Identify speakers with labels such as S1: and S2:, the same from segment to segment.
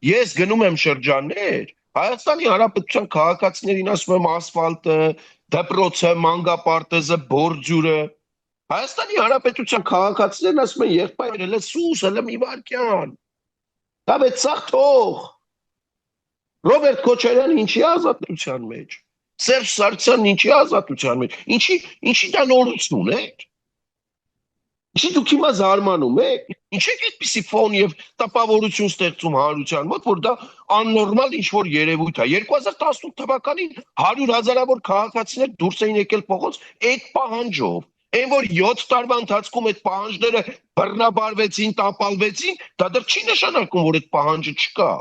S1: Ես գնում եմ շրջաններ, Հայաստանի Հանրապետության քաղաքացիներին ասում եմ ասֆալտը, դպրոցը, մանկապարտեզը, բորձյուրը։ Հայաստանի Հանրապետության քաղաքացիներն ասում են եղբայր, հələ սուս, հələ մի վարքյան։ Դա վեց սաղ թող։ Ռոբերտ Քոչարյանն ինչի ազատության մեջ։ Սերժ Սարգսյանն ինչի ազատության մեջ։ Ինչի դա նորություն է։ Ինչի դուք հիմա զարմանում եք։ Ինչ եք այդպիսի ֆոն եւ տպավորություն ստեղծում հանրության մոտ, որ դա աննորմալ ինչ որ երևույթ է։ 2018 թվականին 100,000-ավոր քաղաքացիներ դուրս էին եկել փողոց այդ պահանջով։ Այն որ 7 տարվա ընթացքում այդ պահանջները բռնաբարվեցին, տապալվեցին, դա դեռ չի նշանակում, որ այդ պահանջը չկա։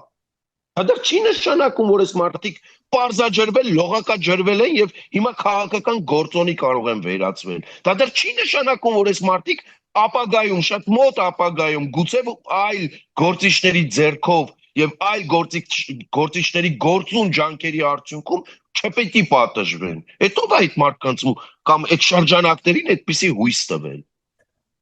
S1: Դա դեռ չի նշանակում, որ այս մարդիկ պարզաջրվել, լողակաջրվել են եւ հիմա քաղաքական գործոնի կարող են վերածվել։ Դա դեռ չի նշանակում, որ այս մարդիկ ապագայում, շատ մոտ ապագայում, գուցե այլ գործիչների ձեռքով եւ այլ գործիչների գործուն ջանքերի արդյունքում չպետք է պատժվեն։ Հետո դա այդ մարդկանց կամ այդ շրջանակներին այդպիսի հույս տվել։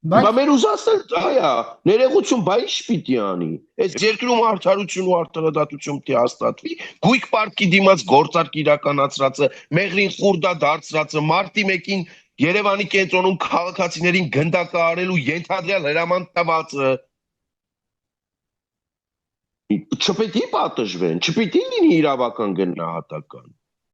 S1: Բա
S2: Բայց
S1: մեր ուզածն դա է, ներողություն, բա ինչ պիտի անի։ Այս երկրում արդարություն ու արդարադատություն պիտի հաստատվի, գույք պարտքի դիմաց գործարք իրականացրածը, մեղրին խուրդա դարձրածը, մարտի 1-ին Երևանի կենտրոնում քաղաքացիներին գնդակահարելու ենթադրյալ հրաման տվածը չպետք է պատժվեն, չպետք է լինի իրավական գնահատական։